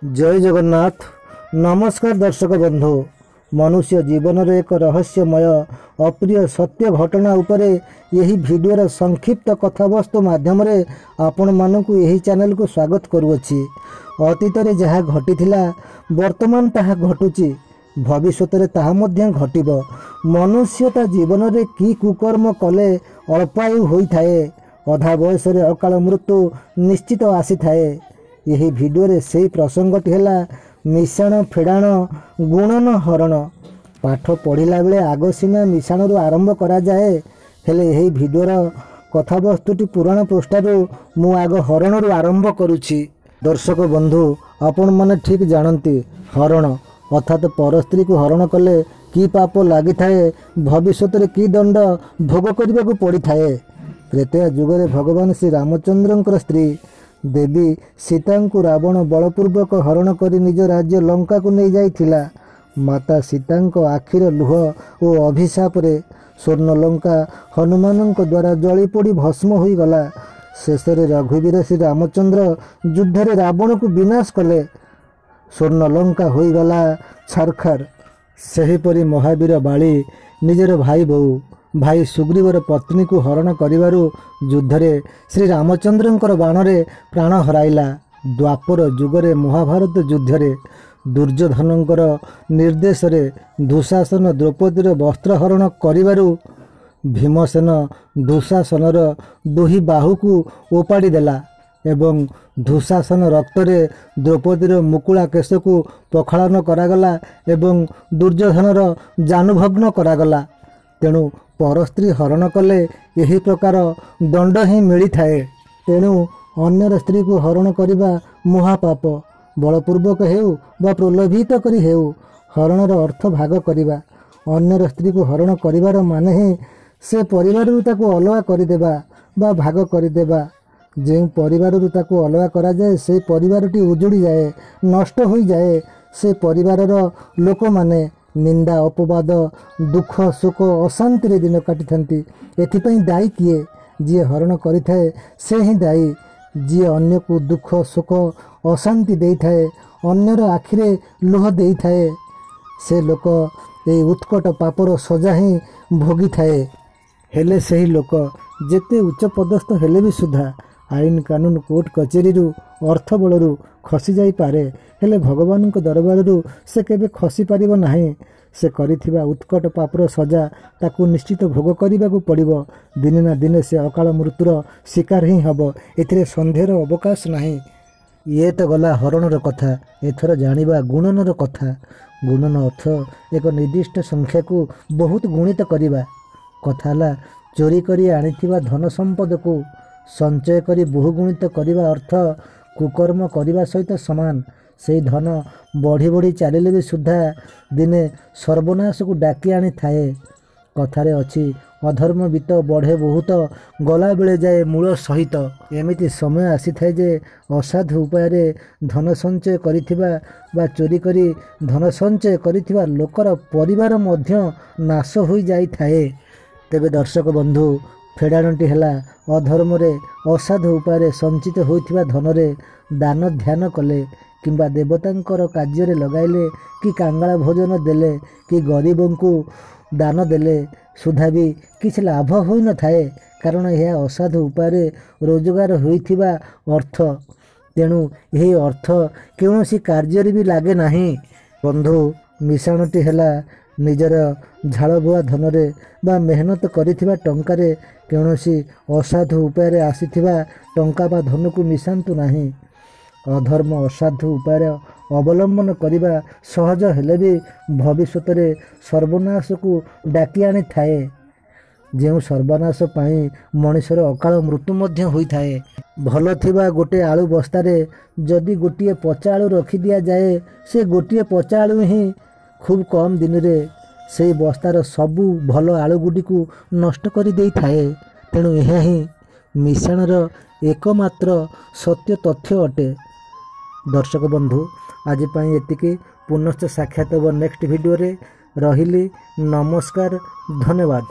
जय जगन्नाथ। नमस्कार दर्शक बंधु। मनुष्य जीवन रे एक रहस्यमय अप्रिय सत्य घटना उपरे यही वीडियोर संक्षिप्त कथावस्तु माध्यम रे आपण मानकु यही चैनल को स्वागत करूछि। अतीत रे जहाँ घटिथिला वर्तमान ताहा घटुची, भविष्यत रे ताहा मध्य घटिबो। मनुष्यता जीवन रे की कुकर्म कले अल्पायु होई थाए, अधा बयस रे अकाल मृत्यु निश्चित आसी थाए। यही वीडियो रे से प्रसंगटी है मिशाण फेड़ाण गुणन हरण। पाठ पढ़ला बेले आग सीना मिशाण रु आरंभ करा जाए, हेले यही वीडियोर कथावस्तुटी पुराण पृष्ठारू मु आग हरण रु आरंभ करुछि। दर्शक बंधु, आपण माने ठीक जानती हरण अर्थात पर स्त्री को हरण कले की पाप लगी थाए, भविष्यत रे की दंड भोग करने को पड़ी थाए। त्रेतया जुगरे भगवान श्री रामचंद्रंकर स्त्री देवी सीता को रावण बलपूर्वक हरण कर निज राज्य लंका को नहीं जाइथिला। माता सीता आखिर लुह और अभिशाप रे स्वर्ण लंका हनुमान द्वारा जली पोड़ी भस्म हो गला। शेष रघुवीर श्री रामचंद्र युद्ध रे रावण को विनाश कले, स्वर्ण लंका हो गला छारखार। सेहीपरि महावीर बाली निजर भाई बहु भाई सुग्रीवर पत्नी को हरण करिवारु युद्ध रे श्री रामचंद्रंकर बाण रे प्राण हराइला। द्वापर जुगरे महाभारत युद्ध रे दुर्योधनंकर निर्देश रे दुशासन द्रौपदीर वस्त्र हरण करिवारु भीमसेन दुशासनर दुही बाहु को ओपाड़ी देला एवं दुशासन रक्त रे द्रौपदीर मुकुला केश को पखालन करागला एवं दुर्योधनर जानुभग्न करागला। तेणु पर स्त्री हरण कले यही प्रकार दंड ही मिली थाए। तेणु अन्यर स्त्री को हरण करिबा महापाप। बलपूर्वक हेउ बा प्रलोभित करी हेउ हरणर अर्थ भाग करिबा। अन्यर स्त्री को हरण करिबार माने ही से परिवार ताको अलगा करिदेबा बा भाग करिदेबा। जे परिवार ताको अलगा करा जाए से परिवारटी उजुड़ी जाए, नष्ट हो जाए। से परिवारर लोक माने निंदा अपवाद दुख सुख अशांति रे दिन काटी थांती। एथिपई दायी किए? जी हरण करिथाए से ही दायी। जी अन्य को दुख सुख अशांति देई थाए, अन्यर आखिरे लुह देई थाए, से लोक ए उत्कट पापर सजा ही भोगी थाए। हेले सही लोक जेते उच्च पदस्थ हेले भी सुधा आईन कानून कोर्ट कचेरी अर्थ बलरू खसी जाई पारे, हेले भगवान को दरबार से केबे खसी पारिबो नाही। से करिथिबा उत्कट पापर सजा ताकू निश्चित भोग करने को पड़िबो। दिने ना दिने से अकाल मृत्युर शिकार ही हबो, एथिरे संदेहर अवकाश नाही। ये तो गला हरणर कथा। एथर जानिबा गुणनर कथा। गुणन अर्थ एक निर्दिष्ट संख्या को बहुत गुणित करिबा। कथाला चोरी करी आनिथिबा धन संपद को संचय करी बहुगुणित करिबा अर्थ कुकर्म करिबा सहित समान। से धन बढ़ी बढ़ी चलिले भी सुधा दिने सर्वनाश को डाकी आनी थाए। कथारे अछि अधर्म बीत बढ़े बहुत, गला बेले जाए मूल सहित। एमिति समय आसी थाए जे असाधु उपाय रे धन संचय करिथिबा बा चोरी करी धन संचय करिथिबा लोकर परिवार मध्य नाश होई जाई थाए। तेबे दर्शक बंधु, फेड़ाणटी है अधर्म रे असाधु उपाय संचित होइथिबा धन रे दान ध्यान कले किंबा देवतांकर कार्य रे लगाइले कि कांगाला भोजन देले कि गरीबों को दान देले सुधा भी किछ लाभ होई न थाए, कारण यह असाधु उपाय रोजगार होइथिबा अर्थ। तेणु यही अर्थ कौनसी कार्य भी लगे नाही। बंधु, मिशाणटी है निजर झाड़ बुआ धन रे बा मेहनत करिथिबा टंका रे कौनसी असाधु उपाय आसीथिबा टंका बा धन को मिशांतु नाही। अधर्म असाधु उपाय अवलंबन करिबा सहज हेले भी भविष्यत रे सर्वनाश को डाकी आनी थाए। जो सर्वनाश पाई मनुष्यर अकाल मृत्यु मध्य होई थाए। भल थिबा गोटे आलू बस्तारे जदि गोटे पचा आलू रखी दिया जाए, से गोटे पचा आलू ही खूब कम दिन रे से बस्तार सबू भल आलू गुडी को नष्ट कर दे थाए। तेणु यह ही मिशाणर एकमात्र सत्य तथ्य अटे। दर्शक बंधु, आज पाई एतिकी। पुनश्च साक्षात नेक्स्ट वीडियो रे रहिली। नमस्कार, धन्यवाद।